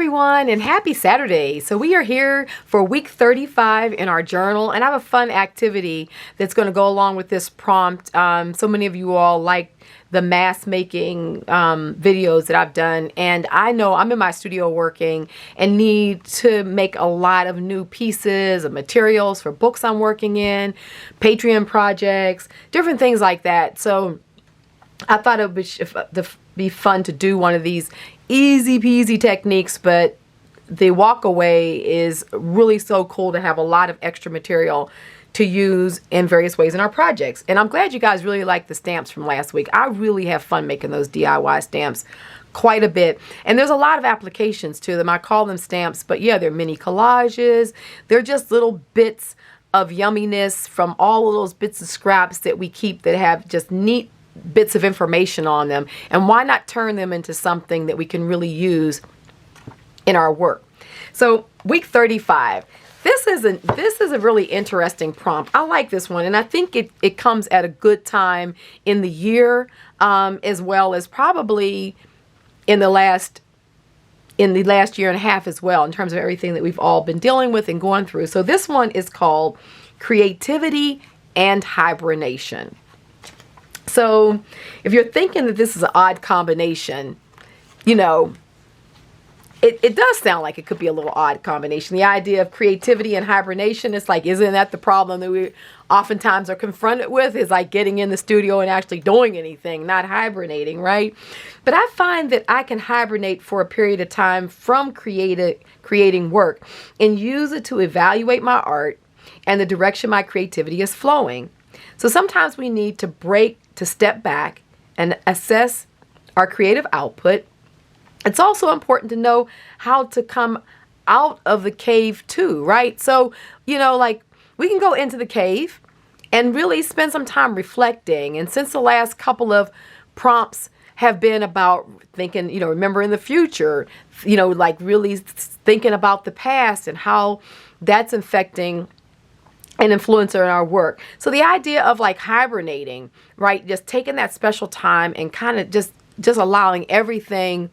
everyone, and happy Saturday. So we are here for week 35 in our journal, and I have a fun activity that's going to go along with this prompt. So many of you all like the mask making videos that I've done, and I know I'm in my studio working and need to make a lot of new pieces of materials for books I'm working in, Patreon projects, different things like that. So I thought it would be fun to do one of these easy peasy techniques, but the walk away is really so cool to have a lot of extra material to use in various ways in our projects. And I'm glad you guys really like the stamps from last week. I really have fun making those DIY stamps quite a bit. And there's a lot of applications to them. I call them stamps, but yeah, they're mini collages. They're just little bits of yumminess from all of those bits of scraps that we keep that have just neat bits of information on them. And why not turn them into something that we can really use in our work? So week 35. This is a really interesting prompt. I like this one, and I think it comes at a good time in the year, as well as probably in the last year and a half as well, in terms of everything that we've all been dealing with and going through. So this one is called Creativity and Hibernation. So if you're thinking that this is an odd combination, you know, it does sound like it could be a little odd combination. The idea of creativity and hibernation, it's like, isn't that the problem that we oftentimes are confronted with, is like getting in the studio and actually doing anything, not hibernating, right? But I find that I can hibernate for a period of time from creating work and use it to evaluate my art and the direction my creativity is flowing. So sometimes we need to step back and assess our creative output. It's also important to know how to come out of the cave too, right? So, you know, like we can go into the cave and really spend some time reflecting. And since the last couple of prompts have been about thinking, you know, remembering the future, you know, like really thinking about the past and how that's affecting an influencer in our work. So the idea of like hibernating, right? Just taking that special time and kind of just allowing everything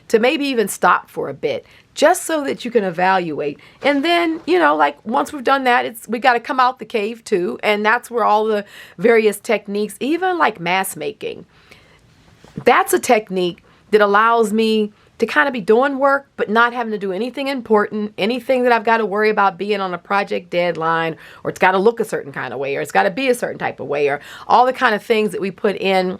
to maybe even stop for a bit, just so that you can evaluate. And then, you know, like once we've done that, we got to come out the cave too. And that's where all the various techniques, even like mask making, that's a technique that allows me to kind of be doing work, but not having to do anything important, anything that I've got to worry about being on a project deadline, or it's got to look a certain kind of way, or it's got to be a certain type of way, or all the kind of things that we put in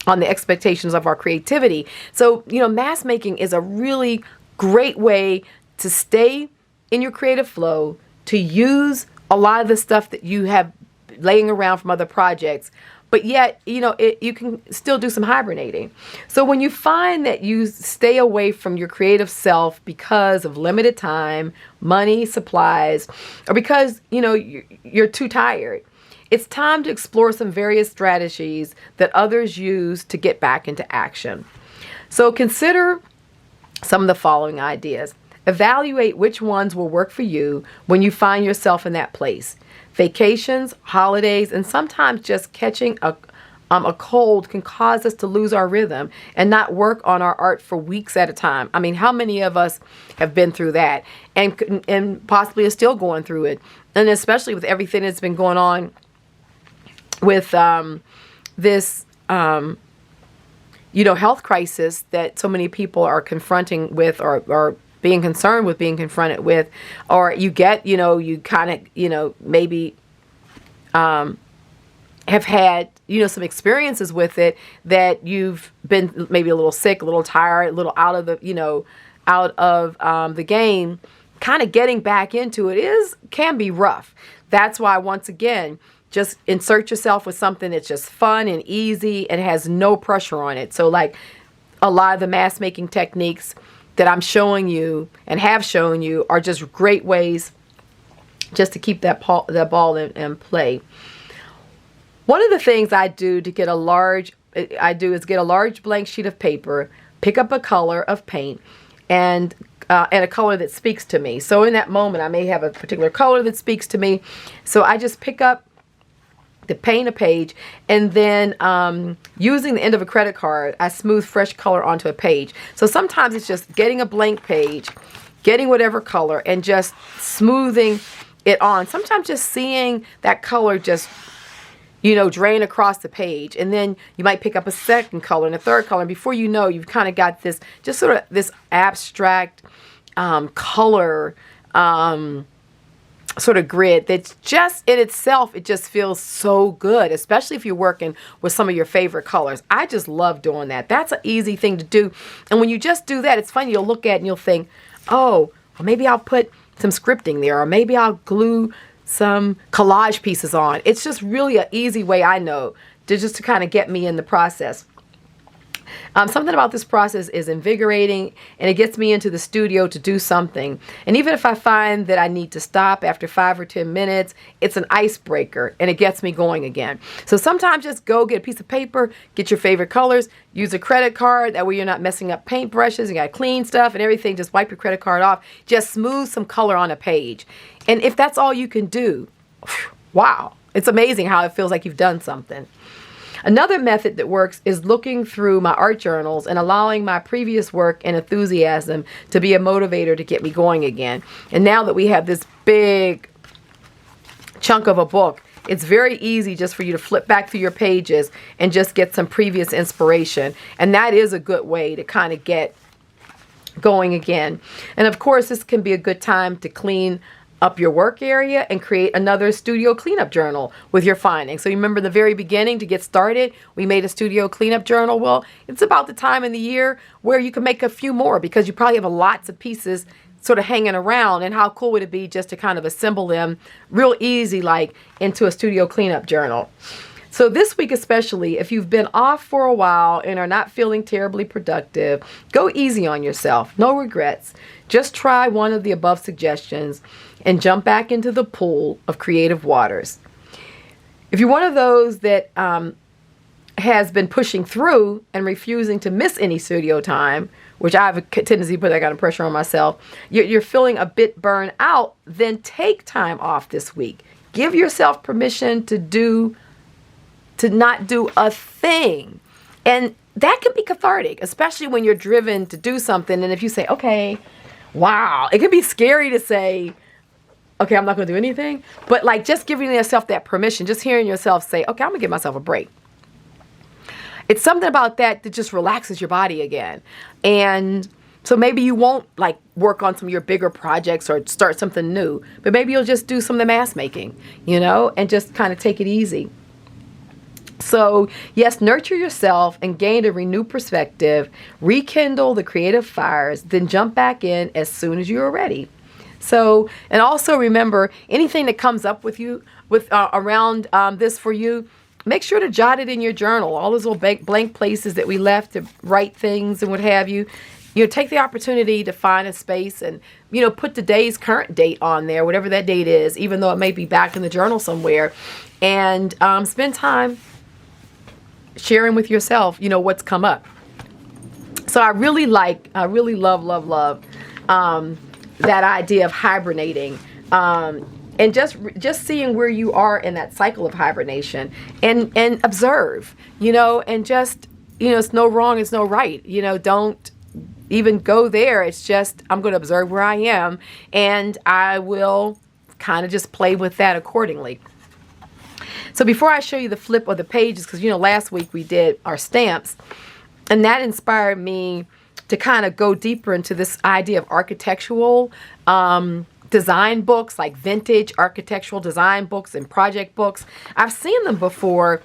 on the expectations of our creativity. So, you know, mask making is a really great way to stay in your creative flow, to use a lot of the stuff that you have laying around from other projects, but yet, you know, you can still do some hibernating. So when you find that you stay away from your creative self because of limited time, money, supplies, or because, you know, you're too tired, it's time to explore some various strategies that others use to get back into action. So consider some of the following ideas. Evaluate which ones will work for you when you find yourself in that place. Vacations, holidays, and sometimes just catching a cold can cause us to lose our rhythm and not work on our art for weeks at a time. I mean, how many of us have been through that and possibly are still going through it? And especially with everything that's been going on with this, you know, health crisis that so many people are confronting with, or being concerned with being confronted with, or you get, you know, you kind of, you know, maybe have had, you know, some experiences with it that you've been maybe a little sick, a little tired, a little out of the, you know, out of the game. Kind of getting back into it can be rough. That's why, once again, just insert yourself with something that's just fun and easy and has no pressure on it. So like a lot of the mask making techniques that I'm showing you and have shown you are just great ways just to keep that ball in play. One of the things I do to get is get a large blank sheet of paper, pick up a color of paint, and a color that speaks to me. So in that moment, I may have a particular color that speaks to me. So I just pick up to paint a page, and then using the end of a credit card, I smooth fresh color onto a page. So sometimes it's just getting a blank page, getting whatever color, and just smoothing it on. Sometimes just seeing that color just, you know, drain across the page, and then you might pick up a second color and a third color, and before you know, you've kind of got this, just sort of this abstract color sort of grid that's just in itself, it just feels so good, especially if you're working with some of your favorite colors. I just love doing that. That's an easy thing to do. And when you just do that, it's funny, you'll look at it and you'll think, oh, well, maybe I'll put some scripting there, or maybe I'll glue some collage pieces on. It's just really an easy way, I know, to kind of get me in the process. Something about this process is invigorating, and it gets me into the studio to do something. And even if I find that I need to stop after 5 or 10 minutes, it's an icebreaker, and it gets me going again. So sometimes just go get a piece of paper, get your favorite colors, use a credit card. That way you're not messing up paint brushes. You got clean stuff and everything. Just wipe your credit card off. Just smooth some color on a page. And if that's all you can do, wow, it's amazing how it feels like you've done something. Another method that works is looking through my art journals and allowing my previous work and enthusiasm to be a motivator to get me going again. And now that we have this big chunk of a book, it's very easy just for you to flip back through your pages and just get some previous inspiration. And that is a good way to kind of get going again. And of course, this can be a good time to clean up your work area and create another studio cleanup journal with your findings. So you remember in the very beginning, to get started, we made a studio cleanup journal. Well, it's about the time in the year where you can make a few more, because you probably have lots of pieces sort of hanging around, and how cool would it be just to kind of assemble them real easy, like into a studio cleanup journal. So this week especially, if you've been off for a while and are not feeling terribly productive, go easy on yourself. No regrets. Just try one of the above suggestions and jump back into the pool of creative waters. If you're one of those that has been pushing through and refusing to miss any studio time, which I have a tendency to put that kind of pressure on myself, you're feeling a bit burned out, then take time off this week. Give yourself permission to not do a thing. And that can be cathartic, especially when you're driven to do something. And if you say, okay, wow, it can be scary to say, okay, I'm not going to do anything. But like just giving yourself that permission, just hearing yourself say, okay, I'm going to give myself a break. It's something about that that just relaxes your body again. And so maybe you won't like work on some of your bigger projects or start something new, but maybe you'll just do some of the mask making, you know, and just kind of take it easy. So yes, nurture yourself and gain a renewed perspective, rekindle the creative fires, then jump back in as soon as you are ready. So, and also remember, anything that comes up with you, around this for you, make sure to jot it in your journal. All those little blank places that we left to write things and what have you. You know, take the opportunity to find a space and, you know, put today's current date on there, whatever that date is, even though it may be back in the journal somewhere, and spend time sharing with yourself, you know, what's come up. So I really love that idea of hibernating, and just seeing where you are in that cycle of hibernation, and observe, you know, and just, you know, it's no wrong, it's no right, you know, don't even go there. It's just, I'm going to observe where I am, and I will kind of just play with that accordingly. So before I show you the flip of the pages, because, you know, last week we did our stamps, and that inspired me to kind of go deeper into this idea of architectural design books, like vintage architectural design books and project books. I've seen them before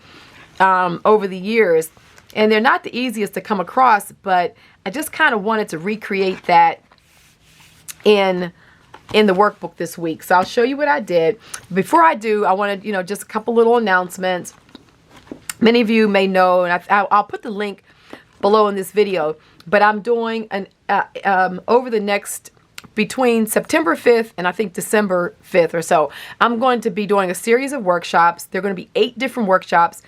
over the years, and they're not the easiest to come across, but I just kind of wanted to recreate that in the workbook this week. So I'll show you what I did. Before I do, I wanted, you know, just a couple little announcements. Many of you may know, and I'll put the link below in this video, but I'm doing an over the next, between September 5th and I think December 5th or so, I'm going to be doing a series of workshops. They're going to be 8 different workshops.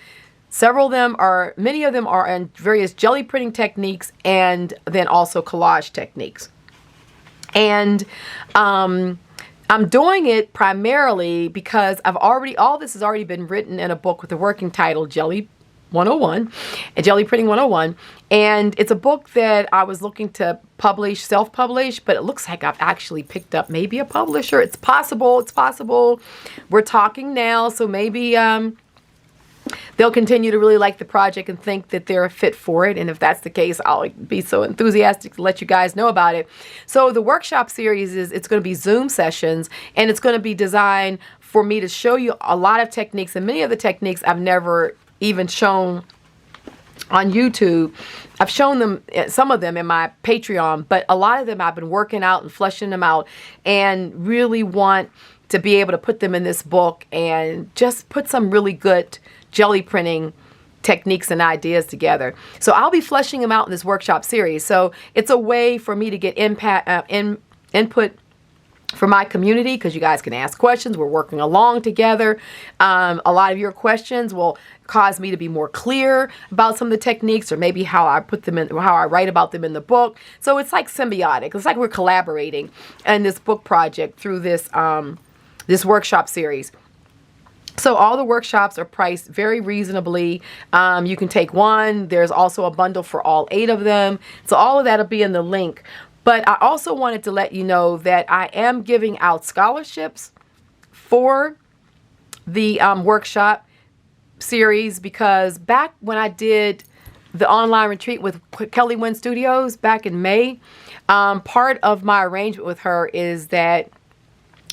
Many of them are in various jelly printing techniques, and then also collage techniques. And I'm doing it primarily because all this has already been written in a book with the working title Gelli 101 and Gelli Printing 101. And it's a book that I was looking to publish, self-publish, but it looks like I've actually picked up maybe a publisher. It's possible. It's possible. We're talking now, so maybe they'll continue to really like the project and think that they're a fit for it. And if that's the case, I'll be so enthusiastic to let you guys know about it. So the workshop series it's going to be Zoom sessions, and it's going to be designed for me to show you a lot of techniques, and many of the techniques I've never even shown on YouTube. I've shown them, some of them in my Patreon, but a lot of them I've been working out and fleshing them out, and really want to be able to put them in this book and just put some really good jelly printing techniques and ideas together. So I'll be fleshing them out in this workshop series. So it's a way for me to get input from my community, because you guys can ask questions. We're working along together. A lot of your questions will cause me to be more clear about some of the techniques, or maybe how I put them in, how I write about them in the book. So it's like symbiotic. It's like we're collaborating in this book project through this this workshop series. So all the workshops are priced very reasonably. You can take one. There's also a bundle for all 8 of them. So all of that will be in the link. But I also wanted to let you know that I am giving out scholarships for the workshop series, because back when I did the online retreat with Kelly Wynn Studios back in May, part of my arrangement with her is that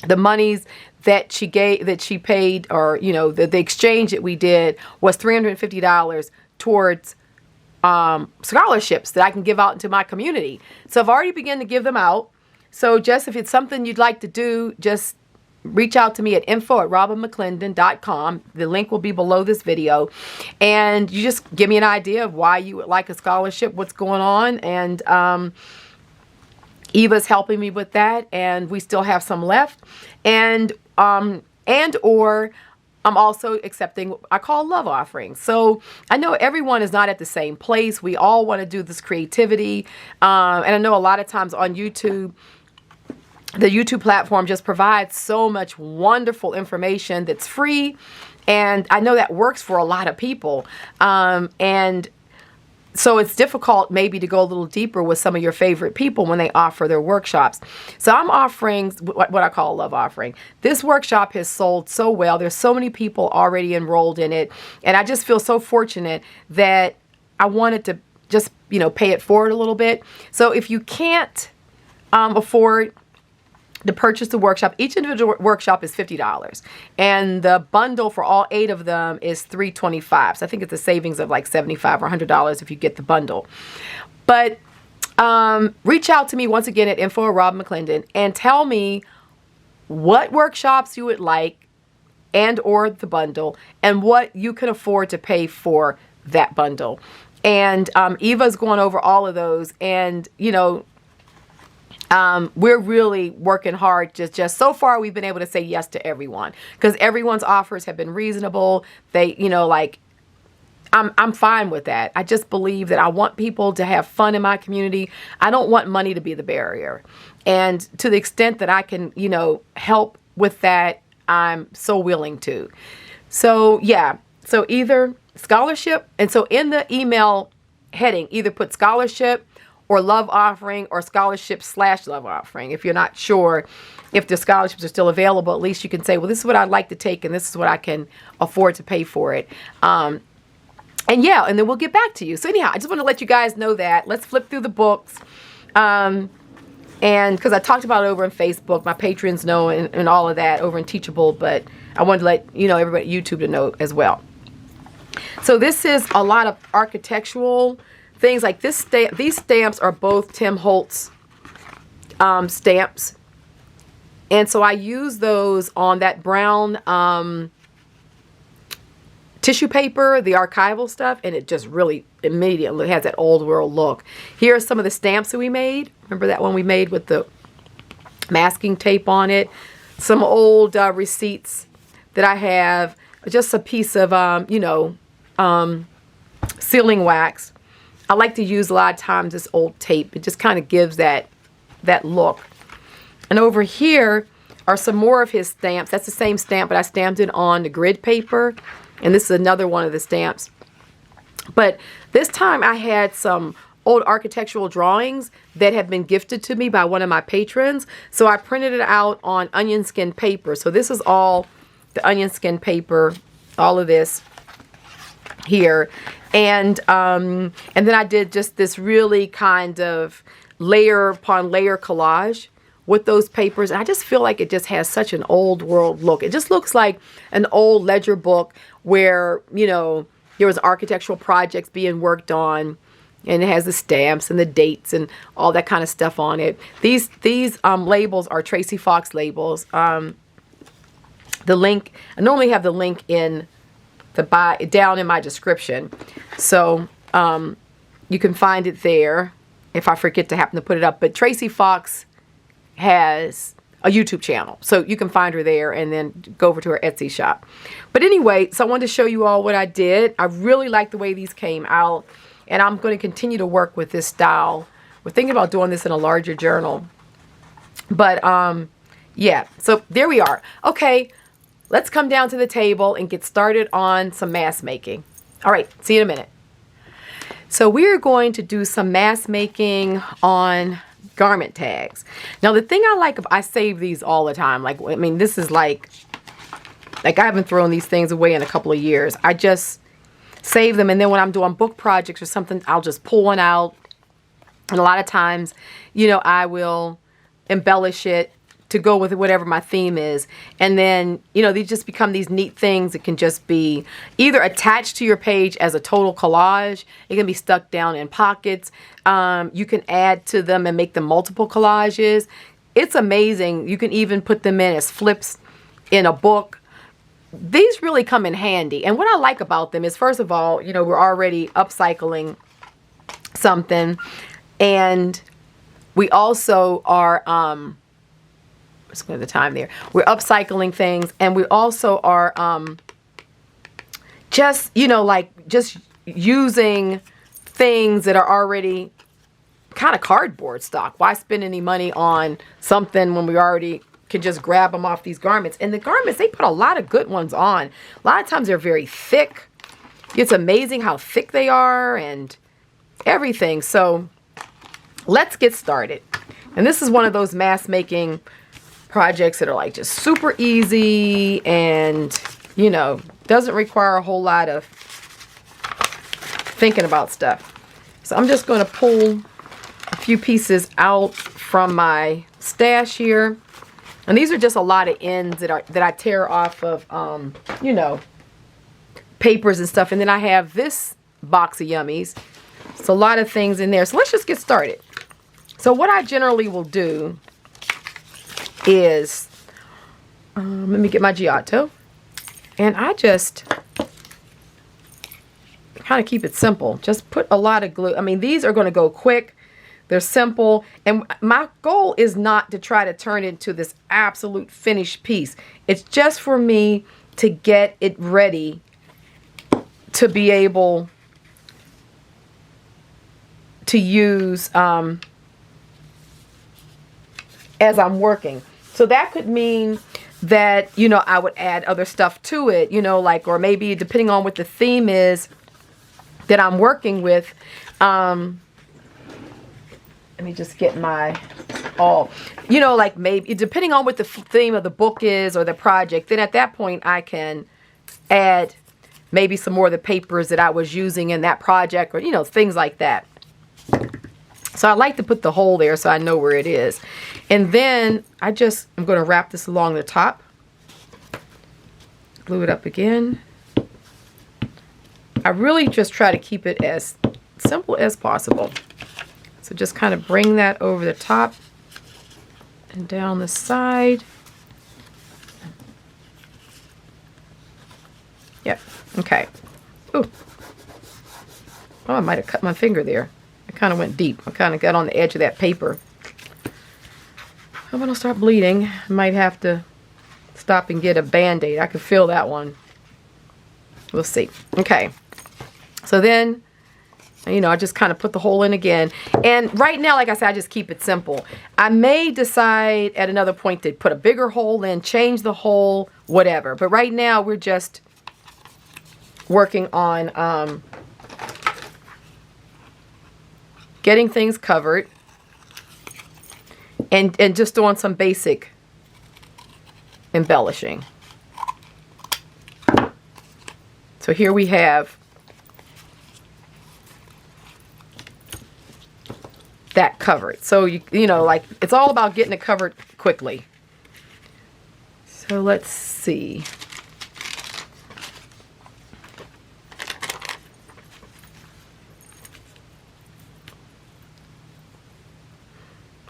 the monies that she paid, or the exchange that we did, was $350 towards scholarships that I can give out into my community. So I've already begun to give them out. So just if it's something you'd like to do, just reach out to me at info@robinmcclendon.com. The link will be below this video, and you just give me an idea of why you would like a scholarship, what's going on, and Eva's helping me with that, and we still have some left, and or I'm also accepting what I call love offerings. So I know everyone is not at the same place. We all want to do this creativity, and I know a lot of times on YouTube, the YouTube platform just provides so much wonderful information that's free, and I know that works for a lot of people, and so it's difficult maybe to go a little deeper with some of your favorite people when they offer their workshops. So I'm offering what I call a love offering. This workshop has sold so well. There's so many people already enrolled in it, and I just feel so fortunate that I wanted to just pay it forward a little bit. So if you can't afford to purchase the workshop, each individual workshop is $50, and the bundle for all 8 of them is $325. So I think it's a savings of like $75 or $100 if you get the bundle. But reach out to me once again at info@robinmcclendon and tell me what workshops you would like, and or the bundle, and what you can afford to pay for that bundle. And Eva's going over all of those, and we're really working hard. Just so far, we've been able to say yes to everyone, because everyone's offers have been reasonable. They, I'm fine with that. I just believe that I want people to have fun in my community. I don't want money to be the barrier. And to the extent that I can, help with that, I'm so willing to. So yeah, so either scholarship, and so in the email heading, either put scholarship or love offering, or scholarship/love offering. If you're not sure if the scholarships are still available, at least you can say, well, this is what I'd like to take, and this is what I can afford to pay for it. And yeah, and then we'll get back to you. So anyhow, I just want to let you guys know that. Let's flip through the books. And because I talked about it over on Facebook, my patrons know, and all of that over in Teachable, but I wanted to let everybody at YouTube to know as well. So this is a lot of architectural things. Like this these stamps are both Tim Holtz stamps, and so I use those on that brown tissue paper, the archival stuff, and it just really immediately has that old world look. Here are some of the stamps that we made. Remember that one we made with the masking tape on it? Some old receipts that I have, just a piece of sealing wax. I like to use a lot of times this old tape. It just kind of gives that look. And over here, are some more of his stamps. That's the same stamp, but I stamped it on the grid paper. And this is another one of the stamps. But this time I had some old architectural drawings that had been gifted to me by one of my patrons. So I printed it out on onion skin paper. So this is all the onion skin paper, all of this here. And then I did just this really kind of layer upon layer collage with those papers. And I just feel like it just has such an old world look. It just looks like an old ledger book where, you know, there was architectural projects being worked on, and it has the stamps and the dates and all that kind of stuff on it. These labels are Tracy Fox labels. The link, I normally have the link in the down in my description, so you can find it there if I forget to happen to put it up. But Tracy Fox has a YouTube channel, so you can find her there and then go over to her Etsy shop. But anyway, so I wanted to show you all what I did. I really like the way these came out, and I'm going to continue to work with this style. We're thinking about doing this in a larger journal. But yeah, so there we are. Okay, let's come down to the table and get started on some mask making. All right, see you in a minute. So we're going to do some mask making on garment tags. Now the thing I like, I save these all the time. Like, I mean, this is like I haven't thrown these things away in a couple of years. I just save them, and then when I'm doing book projects or something, I'll just pull one out. And a lot of times, you know, I will embellish it to go with whatever my theme is. And then, you know, these just become these neat things that can just be either attached to your page as a total collage. It can be stuck down in pockets. You can add to them and make them multiple collages. It's amazing. You can even put them in as flips in a book. These really come in handy. And what I like about them is, first of all, you know, we're already upcycling something. And we also are, let's go to the time there. We're upcycling things, and we also are just, you know, like just using things that are already kind of cardboard stock. Why spend any money on something when we already can just grab them off these garments? And the garments, they put a lot of good ones on. A lot of times they're very thick. It's amazing how thick they are and everything. So let's get started. And this is one of those mask making projects that are like just super easy and, you know, doesn't require a whole lot of thinking about stuff. So I'm just going to pull a few pieces out from my stash here. And these are just a lot of ends that I tear off of, you know, papers and stuff. And then I have this box of yummies. It's a lot of things in there. So let's just get started. So what I generally will do is, let me get my Giotto. And I just kind of keep it simple. Just put a lot of glue. I mean, these are going to go quick. They're simple. And my goal is not to try to turn it into this absolute finished piece. It's just for me to get it ready to be able to use as I'm working. So that could mean that, you know, I would add other stuff to it, you know, like, or maybe depending on what the theme is that I'm working with. Let me just get my, you know, like maybe depending on what the theme of the book is or the project, then at that point I can add maybe some more of the papers that I was using in that project, or, you know, things like that. So I like to put the hole there so I know where it is. And then I'm going to wrap this along the top. Glue it up again. I really just try to keep it as simple as possible. So just kind of bring that over the top and down the side. Yep. Okay. Ooh. Oh, I might have cut my finger there. I kind of went deep. I kind of got on the edge of that paper. I'm going to start bleeding. I might have to stop and get a Band-Aid. I can feel that one. We'll see. Okay. So then You know, I just kind of put the hole in again. And right now, like I said, I just keep it simple. I may decide at another point to put a bigger hole in, change the hole, whatever. But right now, we're just working on getting things covered and just doing some basic embellishing. So here we have that covered. So you know, like, it's all about getting it covered quickly. So let's see.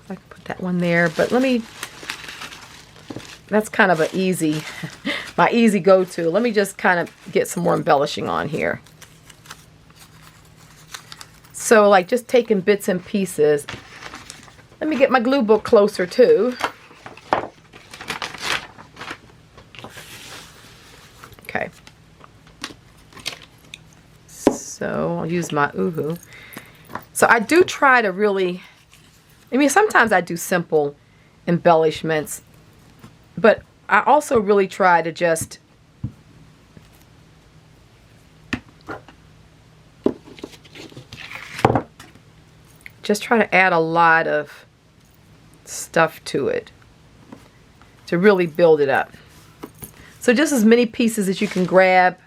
I can put that one there, but let me, that's kind of an easy, my easy go-to. Let me just kind of get some more embellishing on here. So like just taking bits and pieces. Let me get my glue book closer too. Okay. So I'll use my Uhu. So I do try to really, I mean, sometimes I do simple embellishments, but I also really try to just try to add a lot of stuff to it to really build it up. So just as many pieces as you can grab,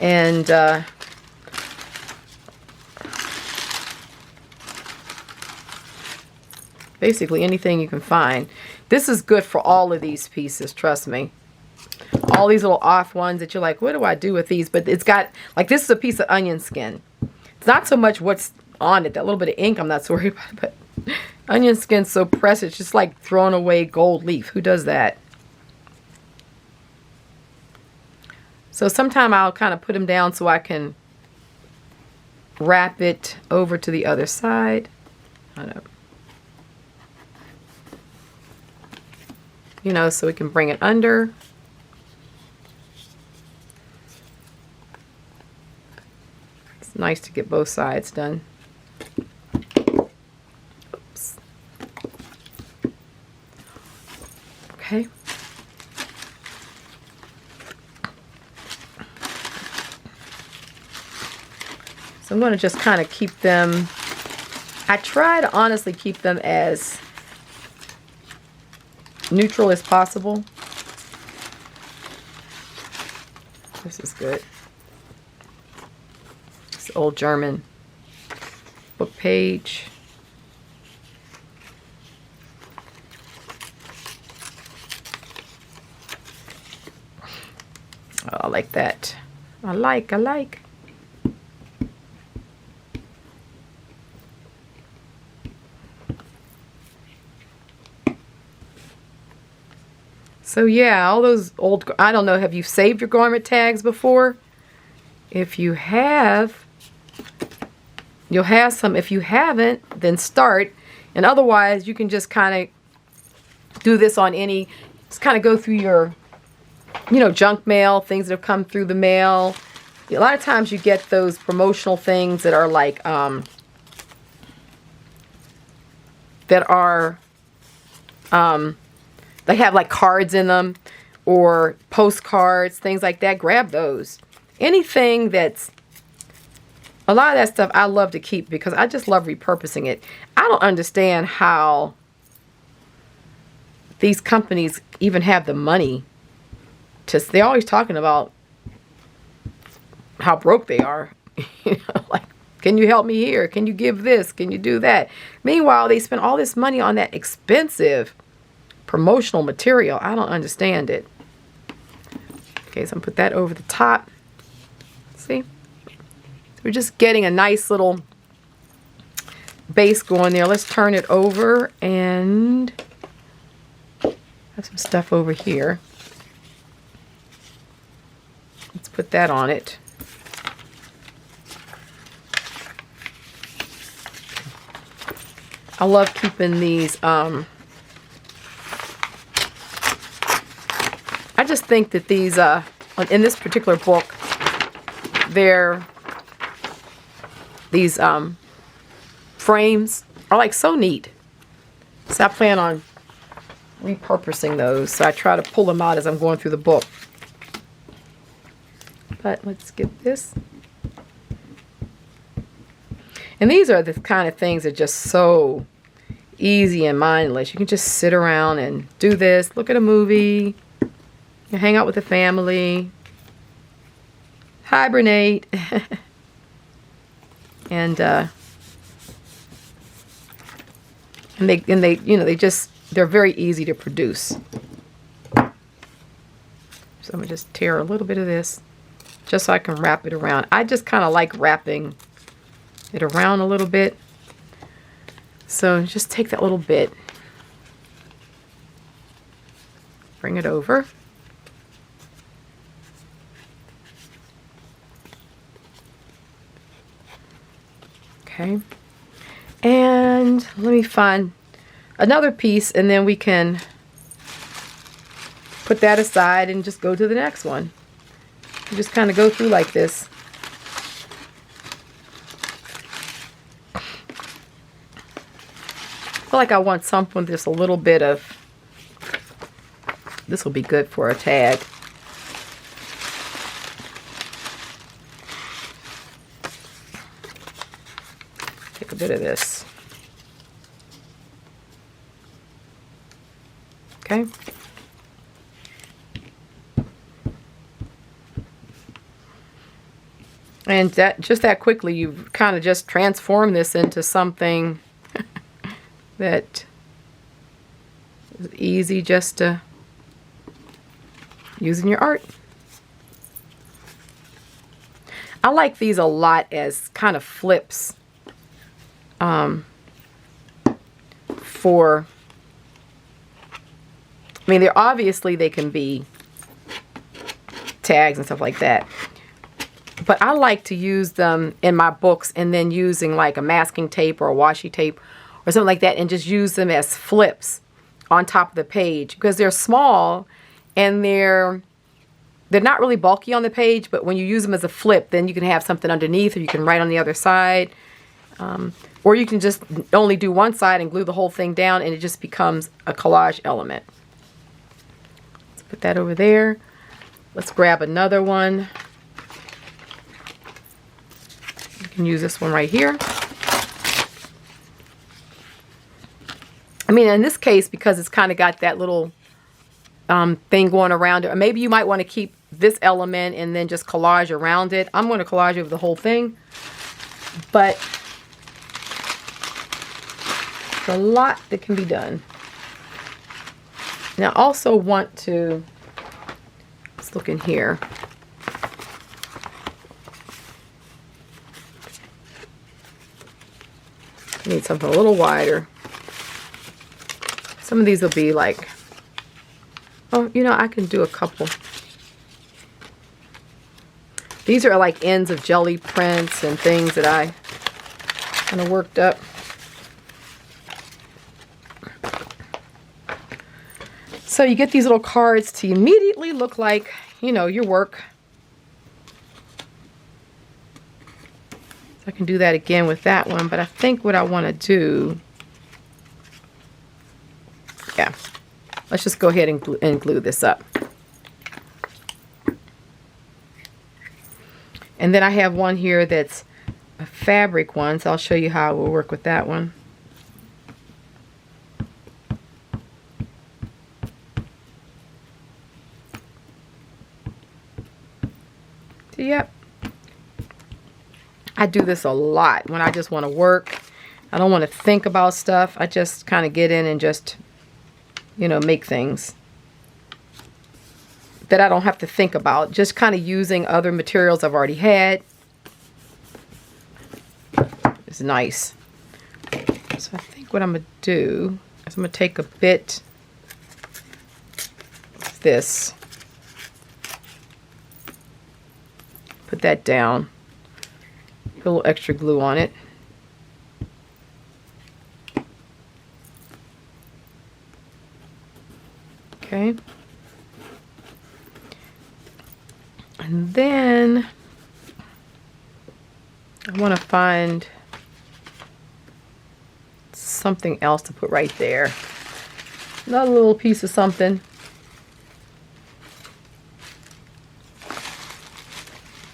and basically anything you can find. This is good for all of these pieces, trust me. All these little off ones that you're like, what do I do with these? But it's got, like, this is a piece of onion skin. It's not so much what's on it, that little bit of ink I'm not so worried about, but onion skin's so precious, it's just like throwing away gold leaf. Who does that? So sometime I'll kind of put them down so I can wrap it over to the other side. I don't know. You know, so we can bring it under. It's nice to get both sides done. Oops. Okay. So I'm going to just kind of keep them, I try to honestly keep them as neutral as possible. This is good. This old German book page. Oh, I like that. I like. So yeah, all those old, I don't know, have you saved your garment tags before? If you have, you'll have some. If you haven't, then start. And otherwise, you can just kind of do this on any, just kind of go through your, you know, junk mail, things that have come through the mail. A lot of times you get those promotional things that are like, they have like cards in them or postcards, things like that. Grab those. Anything that's, a lot of that stuff I love to keep because I just love repurposing it. I don't understand how these companies even have the money to, they're always talking about how broke they are. You know, like, can you help me here? Can you give this? Can you do that? Meanwhile, they spend all this money on that expensive promotional material. I don't understand it. Okay, so I'm gonna put that over the top. See? So we're just getting a nice little base going there. Let's turn it over and have some stuff over here. Let's put that on it. I love keeping these I just think that these, in this particular book, they're these frames are like so neat. So I plan on repurposing those. So I try to pull them out as I'm going through the book. But let's get this. And these are the kind of things that are just so easy and mindless. You can just sit around and do this, look at a movie, you hang out with the family, hibernate, and they you know, they're very easy to produce. So I'm gonna just tear a little bit of this just so I can wrap it around. I just kind of like wrapping it around a little bit. So just take that little bit, bring it over. Okay. And let me find another piece, and then we can put that aside and just go to the next one. You just kind of go through like this. I feel like I want something with just a little bit of, this will be good for a tag. Take a bit of this. Okay. And that just that quickly, you've kind of just transformed this into something that is easy just to use in your art. I like these a lot as kind of flips for, I mean, they're obviously they can be tags and stuff like that. But I like to use them in my books and then using like a masking tape or a washi tape or something like that, and just use them as flips on top of the page because they're small and they're not really bulky on the page, but when you use them as a flip, then you can have something underneath, or you can write on the other side, or you can just only do one side and glue the whole thing down and it just becomes a collage element. Let's put that over there. Let's grab another one. You can use this one right here. I mean, in this case, because it's kind of got that little thing going around it, or maybe you might want to keep this element and then just collage around it. I'm going to collage over the whole thing, but there's a lot that can be done. Now, I also want to, let's look in here. I need something a little wider. Some of these will be like, oh, you know, I can do a couple. These are like ends of Gelli prints and things that I kind of worked up. So you get these little cards to immediately look like, you know, your work. So I can do that again with that one, but I think what I want to do, yeah, let's just go ahead and glue this up. And then I have one here that's a fabric one, so I'll show you how I will work with that one. So, yep. I do this a lot when I just want to work. I don't want to think about stuff. I just kind of get in and just, you know, make things that I don't have to think about. Just kind of using other materials I've already had. It's nice. So I think what I'm going to do is I'm going to take a bit of this. Put that down. Put a little extra glue on it. Okay. And then I want to find something else to put right there. Another little piece of something.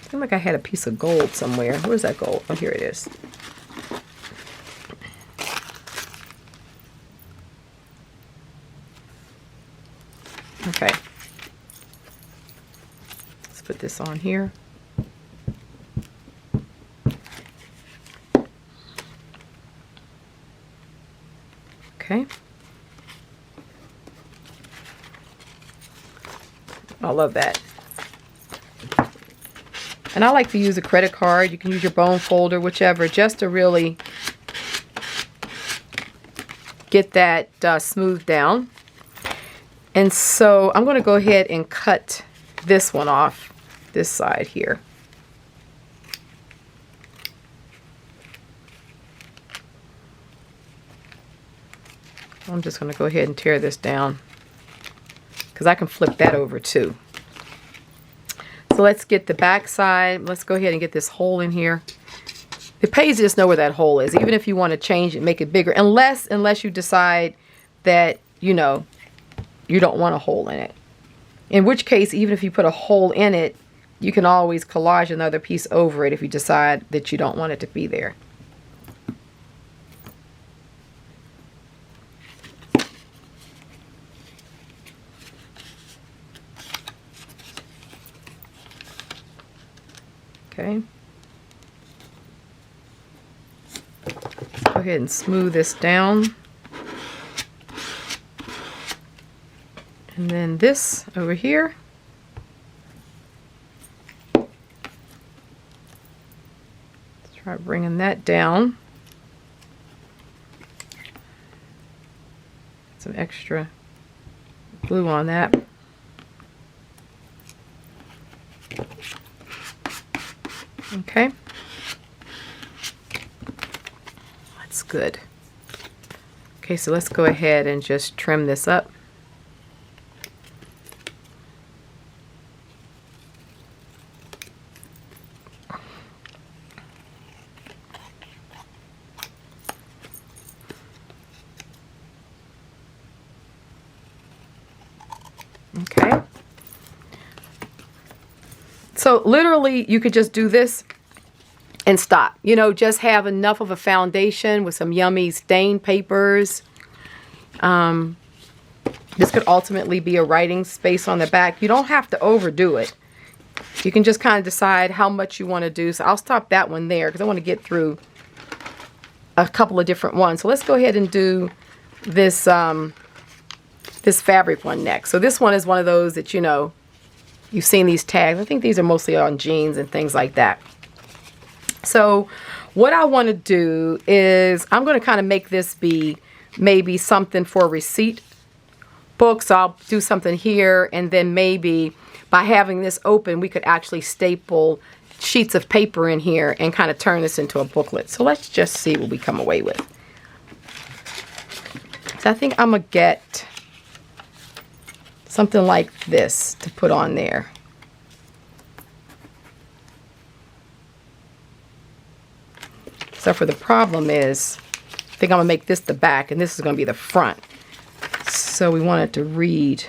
Seemed like I had a piece of gold somewhere. Where's that gold? Oh, here it is. Okay. Let's put this on here. Okay. I love that. And I like to use a credit card. You can use your bone folder, whichever, just to really get that smoothed down. And so I'm going to go ahead and cut this one off, this side here. I'm just going to go ahead and tear this down because I can flip that over too. So let's get the back side. Let's go ahead and get this hole in here. It pays to just know where that hole is, even if you want to change it, make it bigger, unless you decide that, you know, you don't want a hole in it. In which case, even if you put a hole in it, you can always collage another piece over it if you decide that you don't want it to be there. Okay. Go ahead and smooth this down. And then this over here. Let's try bringing that down. Some extra glue on that. Okay. That's good. Okay, so let's go ahead and just trim this up. Okay. So literally you could just do this and stop. You know, just have enough of a foundation with some yummy stained papers. This could ultimately be a writing space on the back. You don't have to overdo it. You can just kind of decide how much you want to do. So I'll stop that one there because I want to get through a couple of different ones. So let's go ahead and do this this fabric one next. So this one is one of those that, you know, you've seen these tags. I think these are mostly on jeans and things like that. So what I want to do is I'm going to kind of make this be maybe something for a receipt book. So I'll do something here, and then maybe by having this open, we could actually staple sheets of paper in here and kind of turn this into a booklet. So let's just see what we come away with. So I think I'm going to get something like this to put on there. So for the problem is, I think I'm going to make this the back and this is going to be the front. So we want it to read.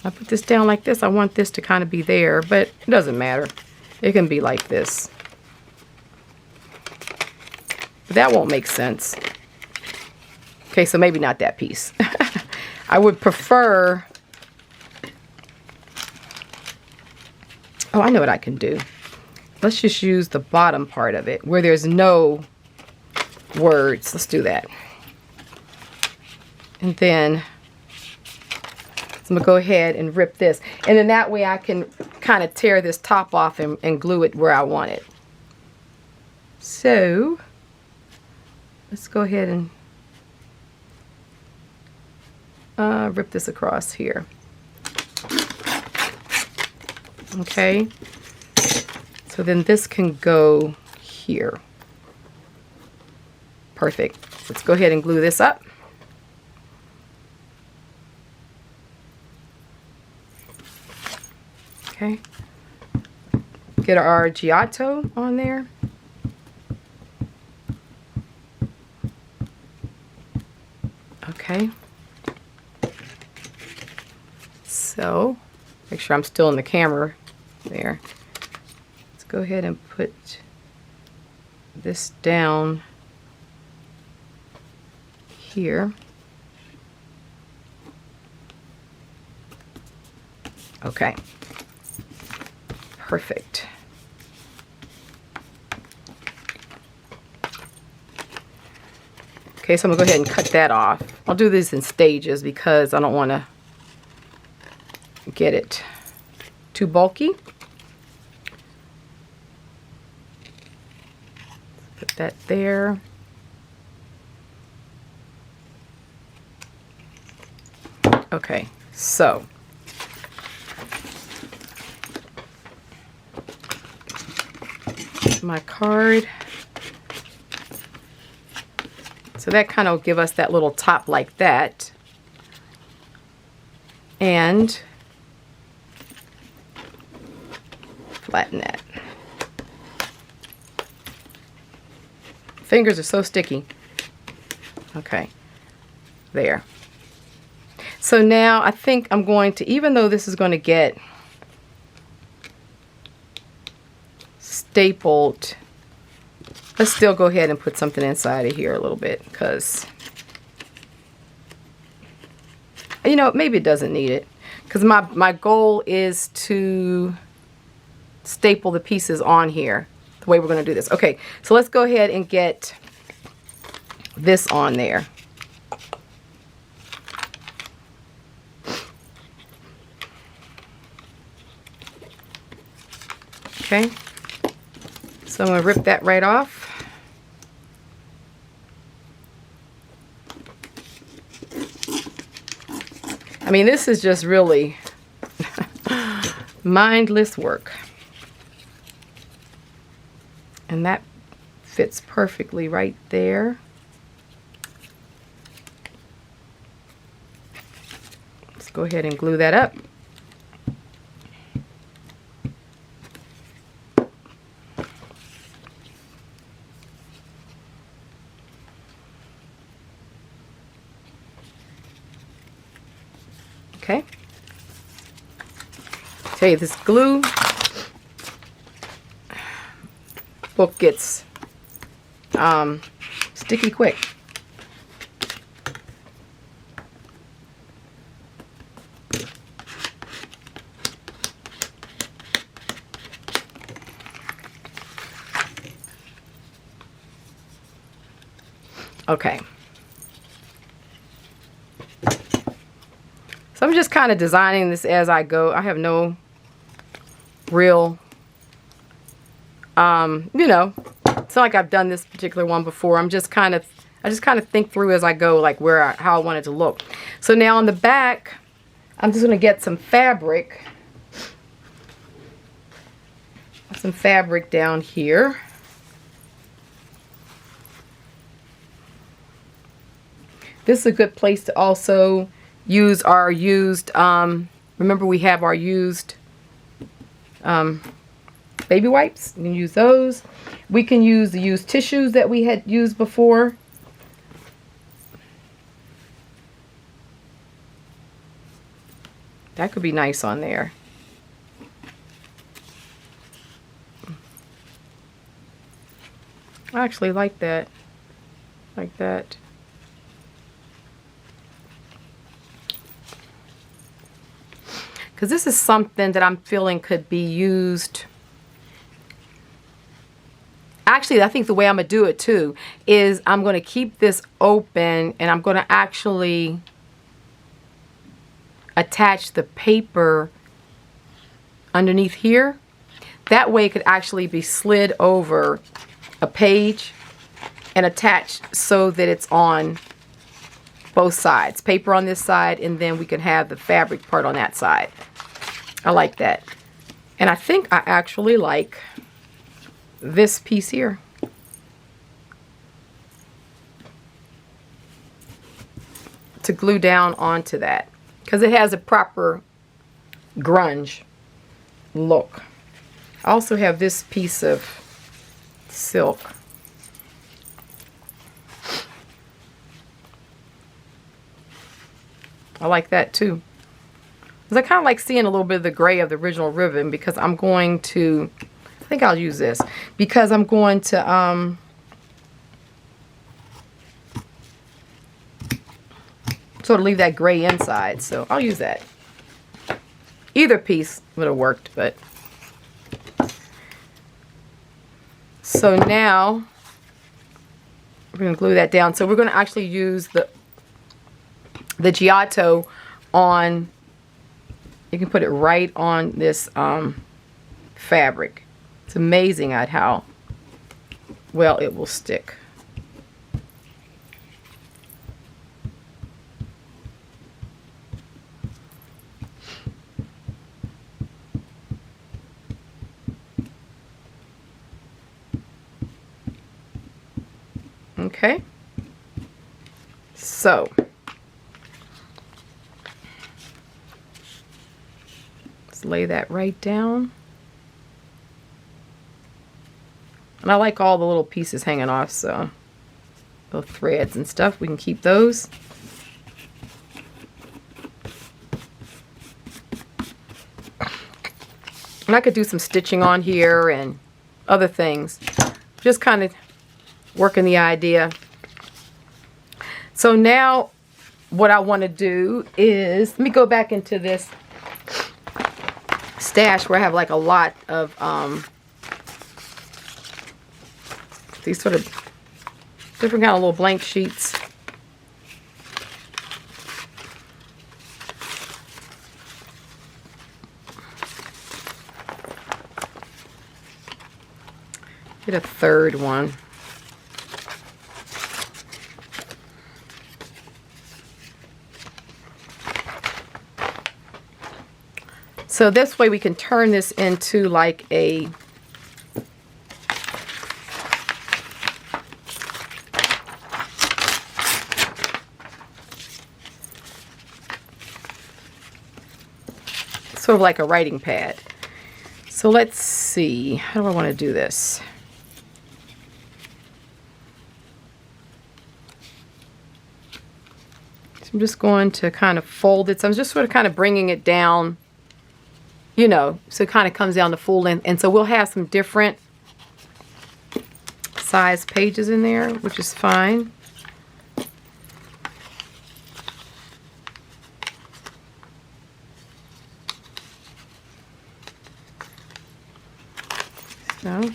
I put this down like this. I want this to kind of be there, but it doesn't matter. It can be like this. But that won't make sense. Okay, so maybe not that piece. I would prefer... Oh, I know what I can do. Let's just use the bottom part of it where there's no words. Let's do that. And then I'm going to go ahead and rip this. And then that way I can kind of tear this top off and glue it where I want it. So let's go ahead and rip this across here. Okay. So then this can go here. Perfect. Let's go ahead and glue this up. Okay. get our Giotto on there. Okay. So, make sure I'm still in the camera there. Let's go ahead and put this down here. Okay. Perfect. Okay, so I'm gonna go ahead and cut that off. I'll do this in stages because I don't want to get it too bulky. Put that there. Okay, so my card. So that kind of will give us that little top like that. And flatten that. Fingers are so sticky. Okay, there. So now I think I'm going to, even though this is going to get stapled, let's still go ahead and put something inside of here a little bit, because, you know, maybe it doesn't need it, because my goal is to staple the pieces on here the way we're going to do this. Okay, so let's go ahead and get this on there. Okay, so I'm going to rip that right off. I mean, this is just really mindless work. And that fits perfectly right there. Let's go ahead and glue that up. Okay. Tell you, this glue book gets sticky quick. Okay. So I'm just kind of designing this as I go. I have no real, you know, it's not like I've done this particular one before. I just kind of think through as I go, like how I want it to look. So now on the back, I'm just going to get some fabric down here. This is a good place to also use our used, remember we have our used baby wipes. You can use those. We can use the used tissues that we had used before. That could be nice on there. I actually like that. Like that. Because this is something that I'm feeling could be used. Actually, I think the way I'm going to do it too is I'm going to keep this open and I'm going to actually attach the paper underneath here. That way it could actually be slid over a page and attached so that it's on both sides. Paper on this side, and then we can have the fabric part on that side. I like that. And I think I actually like this piece here. To glue down onto that. Because it has a proper grunge look. I also have this piece of silk. I like that too. Because I kind of like seeing a little bit of the gray of the original ribbon, because I'm going to, I think I'll use this, because I'm going to sort of leave that gray inside. So I'll use that. Either piece would have worked, but. So now we're going to glue that down. So we're going to actually use the Giotto on, you can put it right on this fabric. It's amazing at how well it will stick. Okay, so let's lay that right down. And I like all the little pieces hanging off, so the threads and stuff, we can keep those. And I could do some stitching on here and other things. Just kind of working the idea. So now what I want to do is, let me go back into this stash where I have like a lot of these sort of different kind of little blank sheets. Get a third one. So this way we can turn this into like a sort of like a writing pad. So let's see, how do I want to do this? So I'm just going to kind of fold it. So I'm just sort of kind of bringing it down, you know, so it kind of comes down to full length. And so we'll have some different size pages in there, which is fine. So, put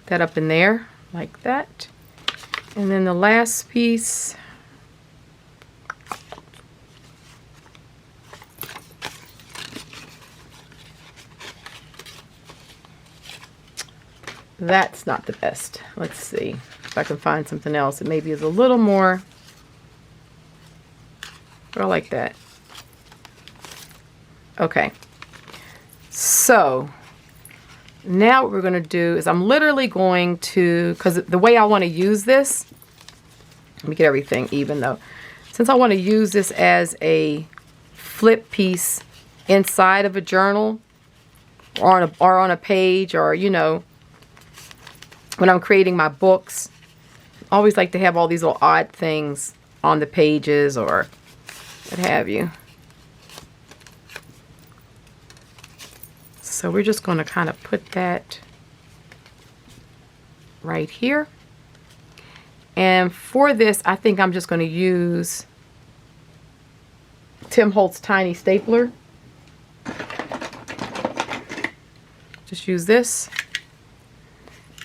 that up in there like that. And then the last piece, that's not the best. Let's see if I can find something else that maybe is a little more, but I like that. Okay, so now what we're going to do is I'm literally going to, because the way I want to use this, let me get everything even though, since I want to use this as a flip piece inside of a journal or on a page, or you know, when I'm creating my books, I always like to have all these little odd things on the pages or what have you. So we're just going to kind of put that right here. And for this, I think I'm just going to use Tim Holtz Tiny Stapler. Just use this.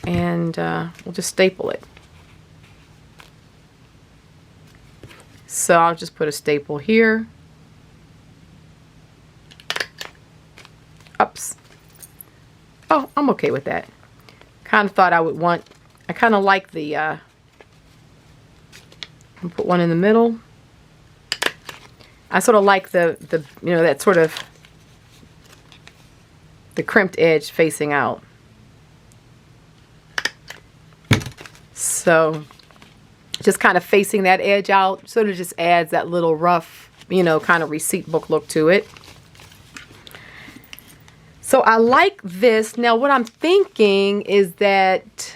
And we'll just staple it. So I'll just put a staple here. Oops. Oh, I'm okay with that. Kind of thought I would want, I kind of like the, I'll put one in the middle. I sort of like the you know, that sort of, the crimped edge facing out. So just kind of facing that edge out sort of just adds that little rough, you know, kind of receipt book look to it. So I like this. Now what I'm thinking is that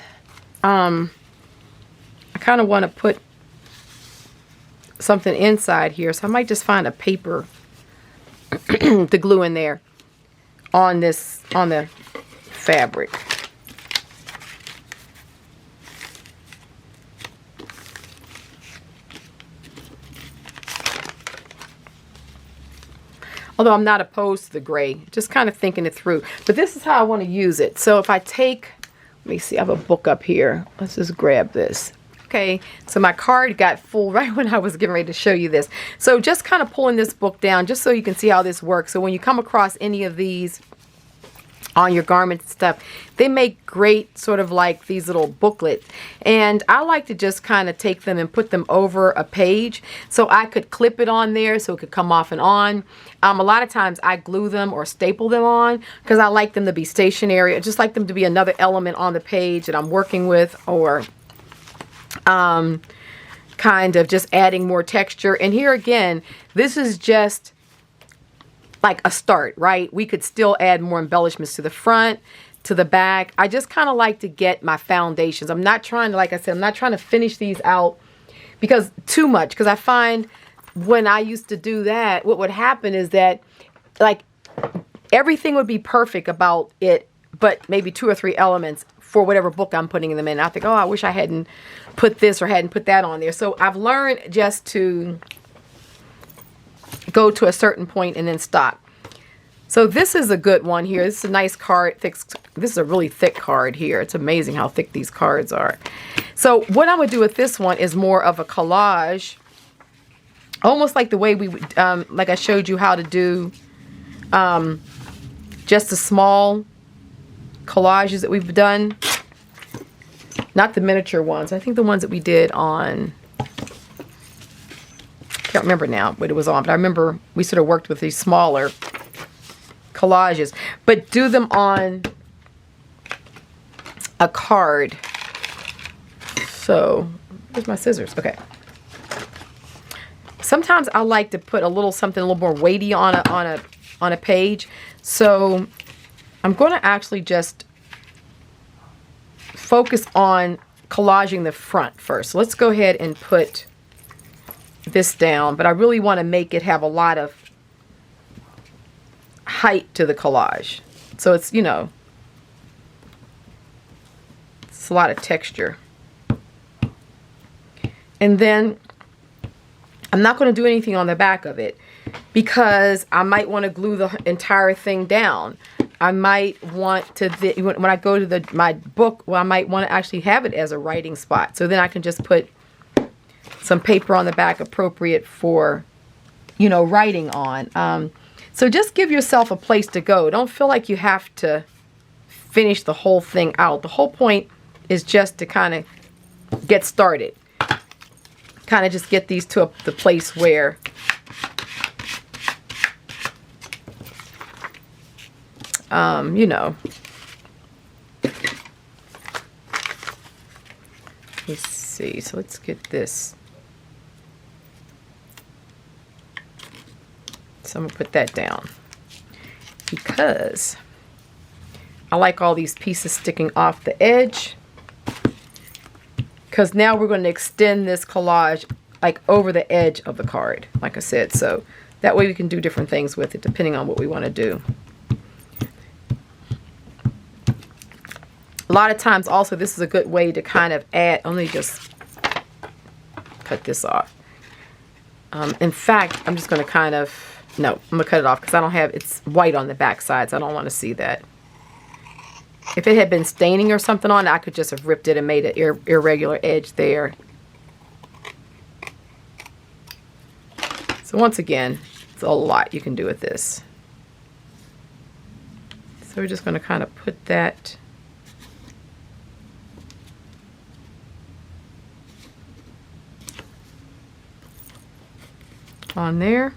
I kind of want to put something inside here. So I might just find a paper to glue in there on the fabric. Although I'm not opposed to the gray, just kind of thinking it through. But this is how I want to use it. So if I take, let me see, I have a book up here. Let's just grab this. Okay, so my card got full right when I was getting ready to show you this. So just kind of pulling this book down just so you can see how this works. So when you come across any of these on your garments and stuff, they make great sort of like these little booklets. And I like to just kind of take them and put them over a page so I could clip it on there so it could come off and on. A lot of times I glue them or staple them on because I like them to be stationary. I just like them to be another element on the page that I'm working with, or kind of just adding more texture. And here again, this is just like a start, right? We could still add more embellishments to the front, to the back. I just kind of like to get my foundations. I'm not trying to, like I said, I'm not trying to finish these out because too much. Because I find when I used to do that, what would happen is that like everything would be perfect about it, but maybe 2 or 3 elements for whatever book I'm putting them in. I think, oh, I wish I hadn't put this or hadn't put that on there. So I've learned just to go to a certain point and then stop. So this is a good one here. This is a nice card. This is a really thick card here. It's amazing how thick these cards are. So what I'm going to do with this one is more of a collage, almost like the way we would, like I showed you how to do just the small collages that we've done. Not the miniature ones. I think the ones that we did on, can't remember now what it was on, but I remember we sort of worked with these smaller collages, but do them on a card. So where's my scissors? Okay. Sometimes I like to put a little something a little more weighty on a page. So I'm going to actually just focus on collaging the front first. So let's go ahead and put this down, but I really want to make it have a lot of height to the collage. So it's, you know, it's a lot of texture. And then I'm not going to do anything on the back of it because I might want to glue the entire thing down. I might want to, when I go to my book, well, I might want to actually have it as a writing spot. So then I can just put some paper on the back appropriate for, you know, writing on. So just give yourself a place to go. Don't feel like you have to finish the whole thing out. The whole point is just to kind of get started. Kind of just get these to the place where you know, let's see. So let's get this. So I'm going to put that down because I like all these pieces sticking off the edge, because now we're going to extend this collage like over the edge of the card, like I said. So that way we can do different things with it depending on what we want to do. A lot of times also this is a good way to kind of add, let me just cut this off. In fact, I'm just going to kind of, no, I'm going to cut it off because I don't have, it's white on the back side, so I don't want to see that. If it had been staining or something on it, I could just have ripped it and made an irregular edge there. So once again, it's a lot you can do with this. So we're just going to kind of put that on there.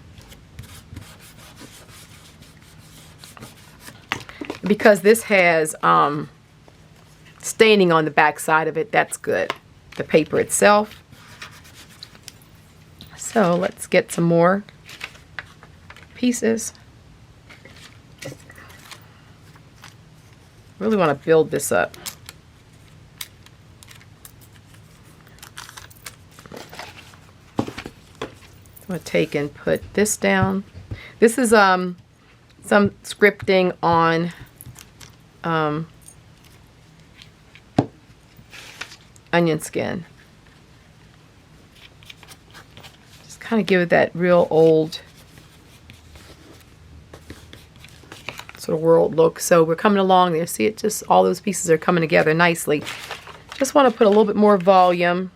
Because this has staining on the back side of it, that's good. The paper itself. So let's get some more pieces. Really want to build this up. I'm going to take and put this down. This is some scripting on onion skin. Just kind of give it that real old sort of world look. So we're coming along there. See, it just, all those pieces are coming together nicely. Just want to put a little bit more volume.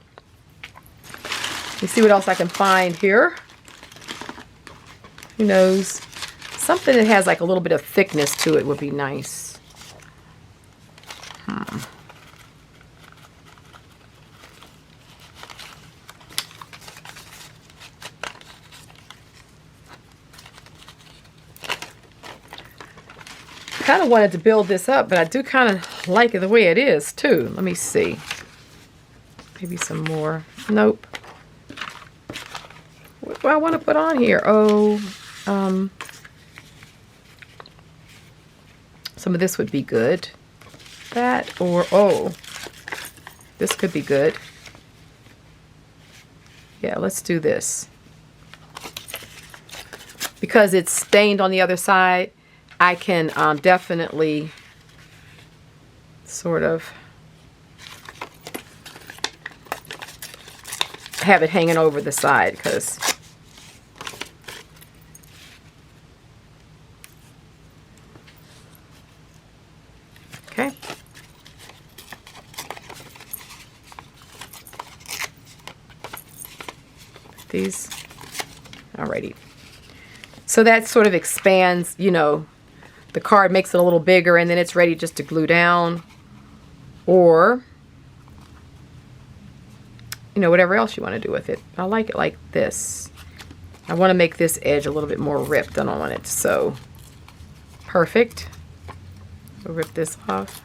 Let me see what else I can find here. Who knows? Something that has like a little bit of thickness to it would be nice. Kind of wanted to build this up, but I do kind of like it the way it is too. Let me see. Maybe some more. Nope. What do I want to put on here? Oh, some of this would be good. That, or, oh, this could be good. Yeah, let's do this. Because it's stained on the other side, I can definitely sort of have it hanging over the side, because okay. These, alrighty. So that sort of expands, you know, the card makes it a little bigger, and then it's ready just to glue down, or, you know, whatever else you want to do with it. I like it like this. I want to make this edge a little bit more ripped. I don't want it so perfect. We'll rip this off.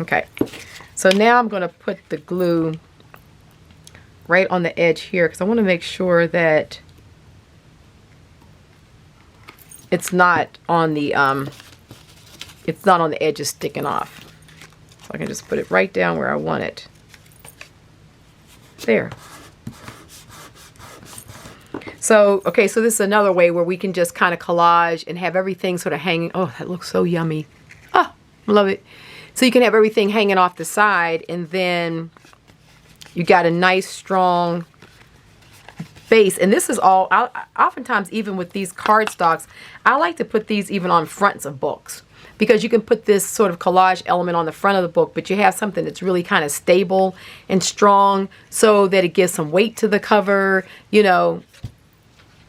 Okay, so now I'm going to put the glue right on the edge here, because I want to make sure that it's not on the edges sticking off. So I can just put it right down where I want it. There. So, okay, so this is another way where we can just kind of collage and have everything sort of hanging. Oh, that looks so yummy. Oh, I love it. So you can have everything hanging off the side, and then you got a nice strong base. And this is all, oftentimes even with these cardstocks, I like to put these even on fronts of books, because you can put this sort of collage element on the front of the book, but you have something that's really kind of stable and strong, so that it gives some weight to the cover. You know,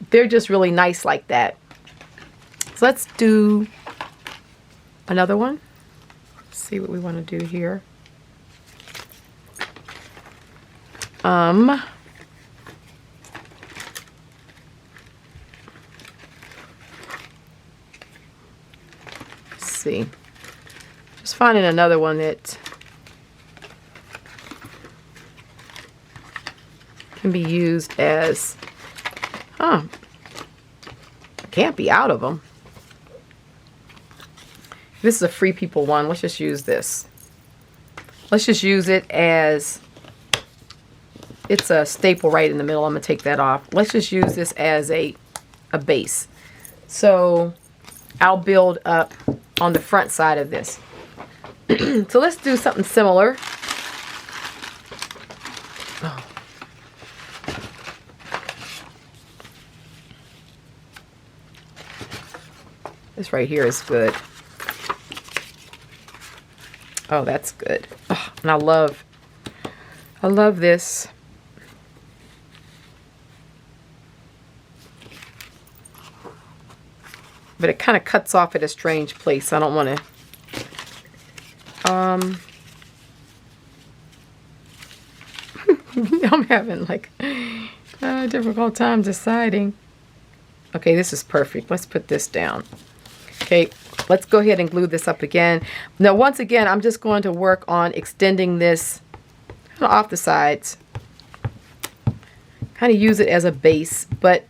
they're just really nice like that. So let's do another one. Let's see what we want to do here. Let's see. Just finding another one that can be used as, can't be out of them. This is a Free People one. Let's just use this. Let's just use it as, it's a staple right in the middle. I'm going to take that off. Let's just use this as a base. So I'll build up on the front side of this. So let's do something similar. Oh. This right here is good. Oh, that's good. Oh, and I love this. But it kind of cuts off at a strange place. I don't want to. I'm having like a difficult time deciding. Okay, this is perfect. Let's put this down. Okay, let's go ahead and glue this up again. Now, once again, I'm just going to work on extending this off the sides. Kind of use it as a base, but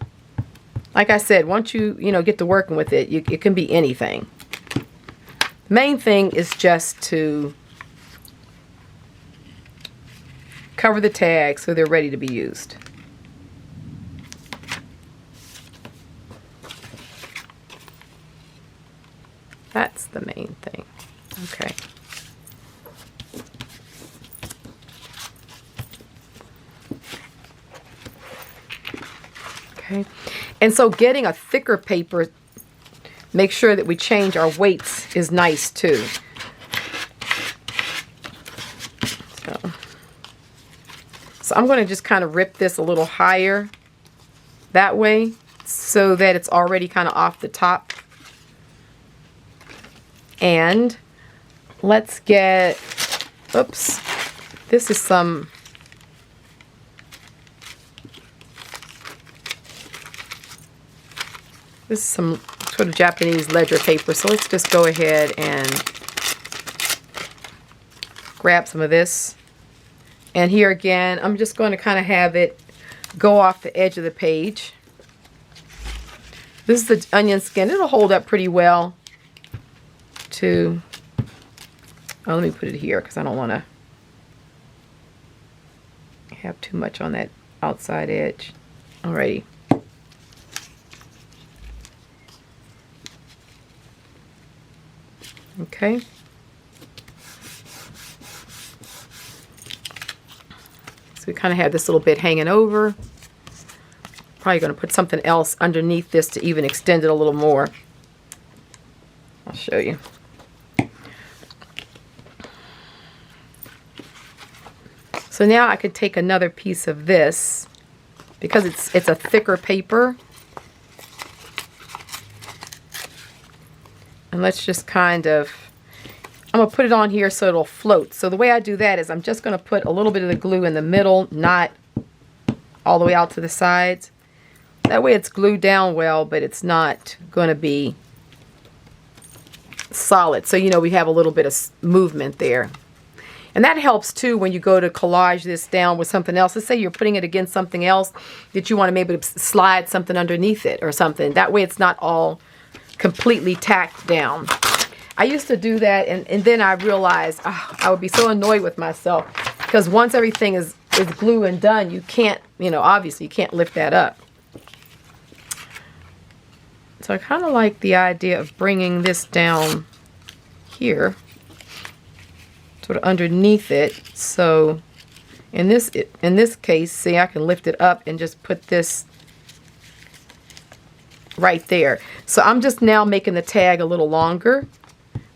Like I said, once you get to working with it, it can be anything. Main thing is just to cover the tags so they're ready to be used. That's the main thing. Okay. Okay. And so getting a thicker paper, make sure that we change our weights is nice too. So I'm going to just kind of rip this a little higher that way so that it's already kind of off the top. And let's get, oops, this is some, sort of Japanese ledger paper. So let's just go ahead and grab some of this. And here again, I'm just going to kind of have it go off the edge of the page. This is the onion skin. It'll hold up pretty well to, oh, let me put it here because I don't want to have too much on that outside edge. Alrighty. Okay. So we kind of have this little bit hanging over. Probably going to put something else underneath this to even extend it a little more. I'll show you. So now I could take another piece of this because it's a thicker paper. And let's just kind of, I'm going to put it on here so it'll float. So the way I do that is I'm just going to put a little bit of the glue in the middle, not all the way out to the sides. That way it's glued down well, but it's not going to be solid. So, we have a little bit of movement there. And that helps too when you go to collage this down with something else. Let's say you're putting it against something else that you want to maybe slide something underneath it or something. That way it's not all completely tacked down. I used to do that, and then I realized I would be so annoyed with myself because once everything is glued and done, you can't, obviously you can't lift that up. So I kind of like the idea of bringing this down here, sort of underneath it. So in this case, see, I can lift it up and just put this right there. So I'm just now making the tag a little longer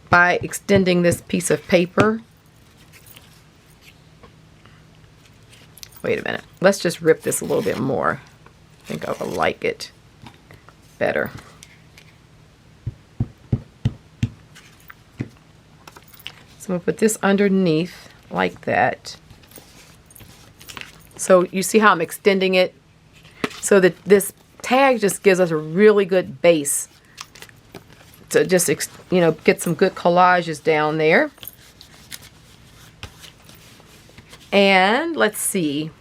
by extending this piece of paper. Wait a minute. Let's just rip this a little bit more. I think I will like it better. So I'm going to put this underneath like that. So you see how I'm extending it? So that this tag just gives us a really good base to just, get some good collages down there. And let's see.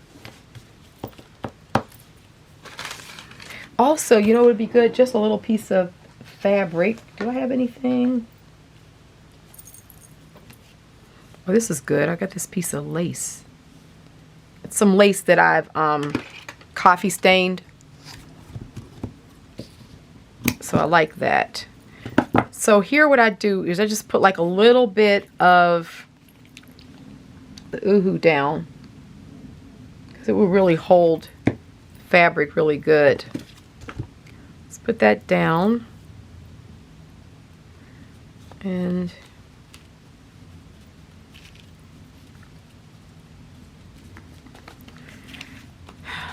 Also, it would be good, just a little piece of fabric. Do I have anything? Oh, this is good. I got this piece of lace. It's some lace that I've coffee stained. So I like that. So here what I do is I just put like a little bit of the uhu down because it will really hold fabric really good. Let's put that down. And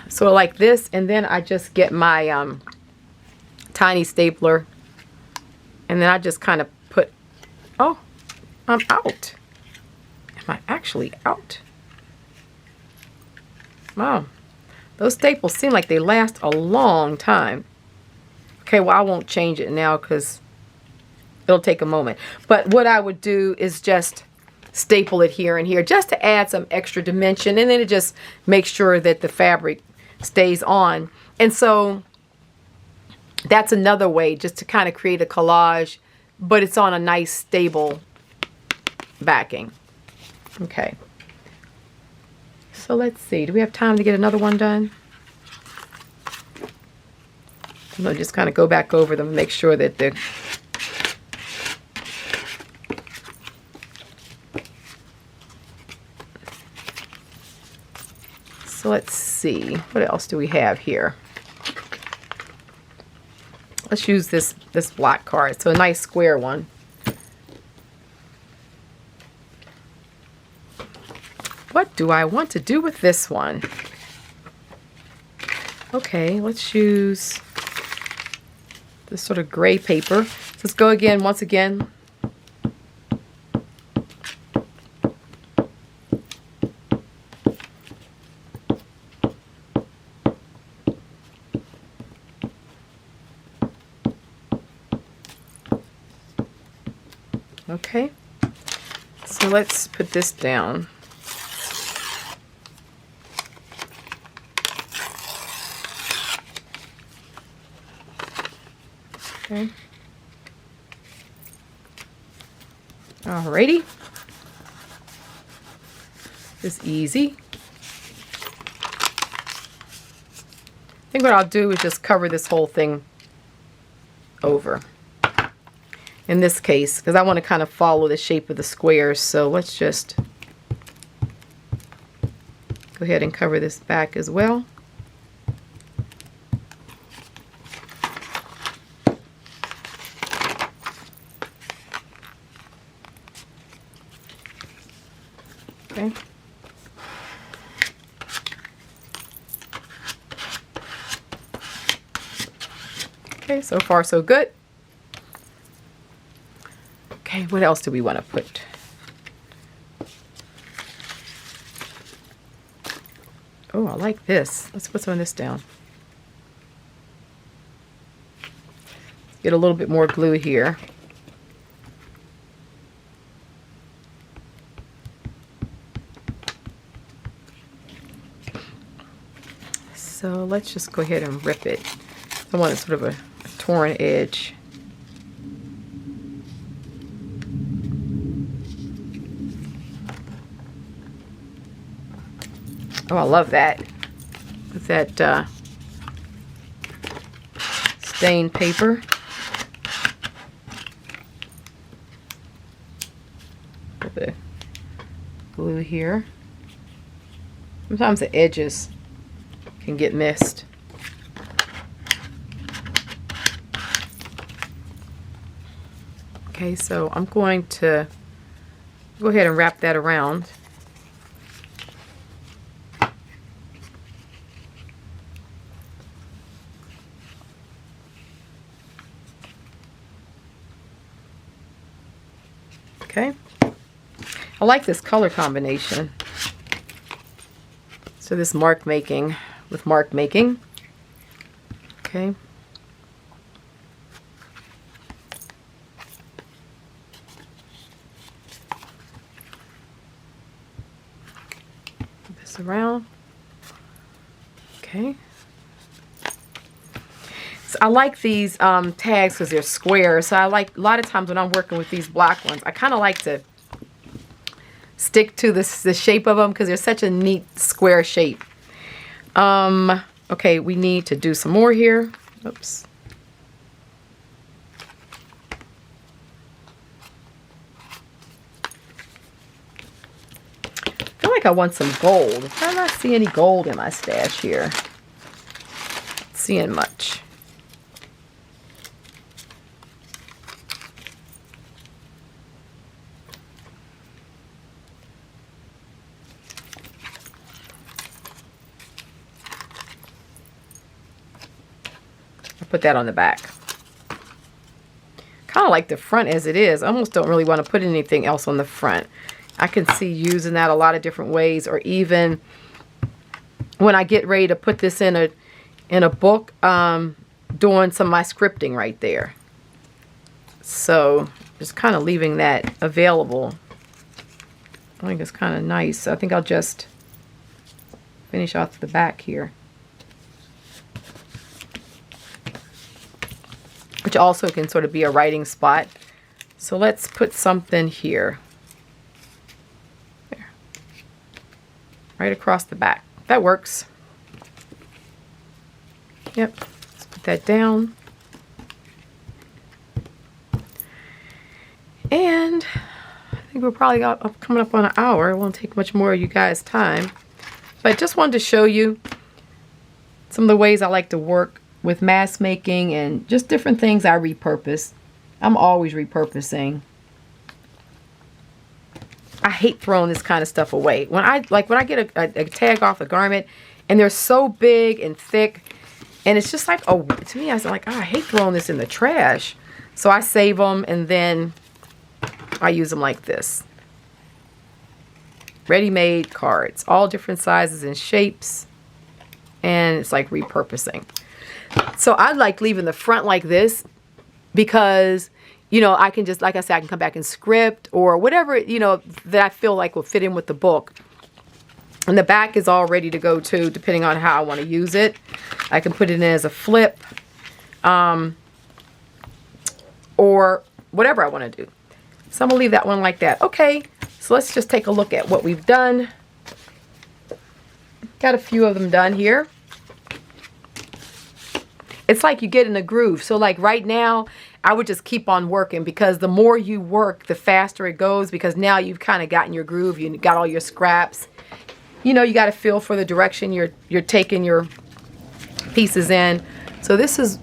so like this, and then I just get my tiny stapler, and then I just kind of put, oh, I'm out. Am I actually out? Wow. Those staples seem like they last a long time. Okay, well, I won't change it now because it'll take a moment. But what I would do is just staple it here and here just to add some extra dimension, and then it just makes sure that the fabric stays on. And so that's another way just to kind of create a collage, but it's on a nice stable backing. Okay. So let's see. Do we have time to get another one done? I'm going to just kind of go back over them and make sure that they're... So let's see. What else do we have here? Let's use this black card. So a nice square one. What do I want to do with this one? Okay, let's use this sort of gray paper. So let's go again, once again. Okay, so let's put this down. Okay. Alrighty. It's easy. I think what I'll do is just cover this whole thing over. In this case, because I want to kind of follow the shape of the squares, so let's just go ahead and cover this back as well. Okay. Okay, so far so good. Okay, what else do we want to put? Oh, I like this. Let's put some of this down. Get a little bit more glue here. So let's just go ahead and rip it. I want sort of a torn edge. Oh, I love that. With that stained paper. Put the glue here. Sometimes the edges can get missed. Okay, so I'm going to go ahead and wrap that around. Okay, I like this color combination. So this mark making with mark making. Okay. Put this around. Okay. So I like these tags because they're square. So I like, a lot of times when I'm working with these black ones, I kind of like to stick to the shape of them because they're such a neat square shape. Okay, we need to do some more here. Oops. I feel like I want some gold. I don't see any gold in my stash here. Not seeing much. Put that on the back. Kind of like the front as it is. I almost don't really want to put anything else on the front. I can see using that a lot of different ways, or even when I get ready to put this in a book, doing some of my scripting right there. So just kind of leaving that available. I think it's kind of nice. I think I'll just finish off the back here. which also can sort of be a writing spot. So let's put something here. There. Right across the back. That works. Yep. Let's put that down. And I think we're probably coming up on an hour. It won't take much more of you guys' time. But just wanted to show you some of the ways I like to work with mask making and just different things I repurpose. I'm always repurposing. I hate throwing this kind of stuff away. When I get a tag off a garment and they're so big and thick, and it's just like, oh, to me, I was like, oh, I hate throwing this in the trash. So I save them and then I use them like this. Ready-made cards, all different sizes and shapes, and it's like repurposing. So I like leaving the front like this because, you know, I can just, like I said, I can come back and script or whatever, you know, that I feel like will fit in with the book. And the back is all ready to go too, depending on how I want to use it. I can put it in as a flip, or whatever I want to do. So I'm going to leave that one like that. Okay, so let's just take a look at what we've done. Got a few of them done here. It's like you get in a groove. So like right now, I would just keep on working because the more you work, the faster it goes because now you've kind of gotten your groove. You got all your scraps. You know, you got to feel for the direction you're taking your pieces in. So this is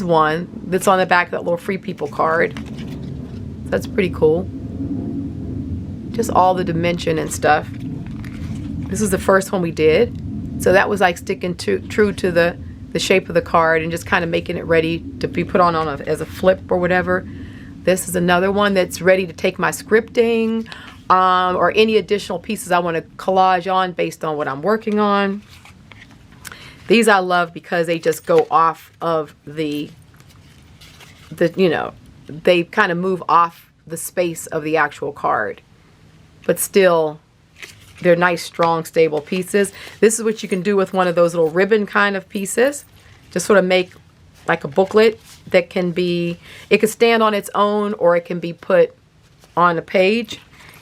one that's on the back of that little Free People card. That's pretty cool. Just all the dimension and stuff. This is the first one we did. So that was like sticking true to the shape of the card and just kind of making it ready to be put on as a flip or whatever. This is another one that's ready to take my scripting or any additional pieces I want to collage on based on what I'm working on. These I love because they just go off of the you know, they kind of move off the space of the actual card. But still, they're nice, strong, stable pieces. This is what you can do with one of those little ribbon kind of pieces. Just sort of make like a booklet that can be, it can stand on its own or it can be put on a page.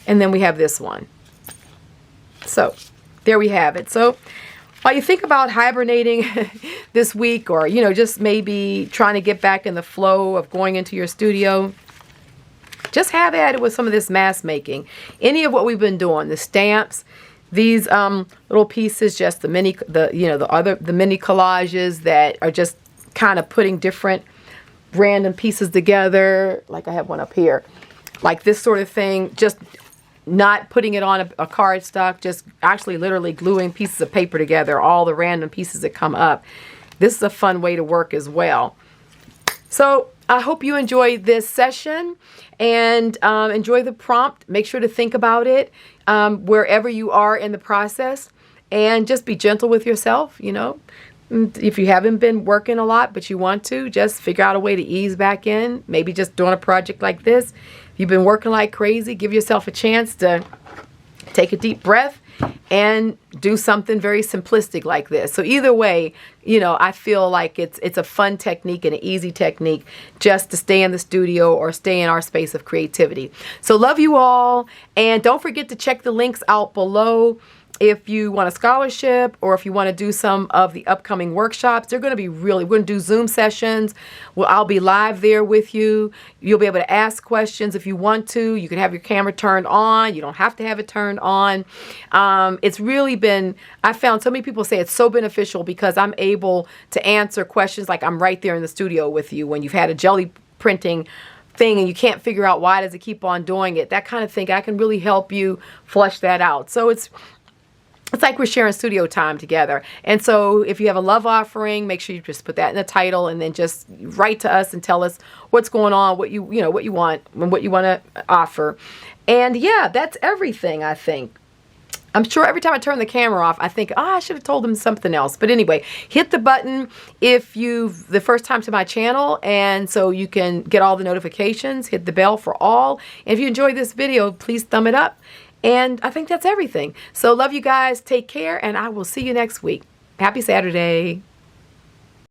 And then we have this one. So there we have it. So while you think about hibernating this week or, you know, just maybe trying to get back in the flow of going into your studio, just have at it with some of this mask making. Any of what we've been doing, the stamps, these little pieces, just the mini collages that are just kind of putting different random pieces together. Like I have one up here, like this sort of thing. Just not putting it on a cardstock, just actually literally gluing pieces of paper together, all the random pieces that come up. This is a fun way to work as well. So I hope you enjoyed this session and enjoy the prompt. Make sure to think about it wherever you are in the process and just be gentle with yourself. You know, if you haven't been working a lot but you want to, just figure out a way to ease back in. Maybe just doing a project like this. If you've been working like crazy, give yourself a chance to take a deep breath and do something very simplistic like this. So either way, you know, I feel like it's a fun technique and an easy technique just to stay in the studio or stay in our space of creativity. So love you all, and don't forget to check the links out below if you want a scholarship or if you want to do some of the upcoming workshops. They're going to be we're going to do Zoom sessions. Well, I'll be live there with you. You'll be able to ask questions if you want to. You can have your camera turned on. You don't have to have it turned on. It's really been, I found so many people say it's so beneficial because I'm able to answer questions like I'm right there in the studio with you when you've had a Gelli printing thing and you can't figure out why does it keep on doing it. That kind of thing. I can really help you flush that out. So it's like we're sharing studio time together. And so if you have a love offering, make sure you just put that in the title and then just write to us and tell us what's going on, what you want and what you want to offer. And yeah, that's everything, I think. I'm sure every time I turn the camera off, I think, I should have told them something else. But anyway, hit the button if you've the first time to my channel, and so you can get all the notifications. Hit the bell for all. And if you enjoyed this video, please thumb it up. And I think that's everything. So love you guys. Take care, and I will see you next week. Happy Saturday.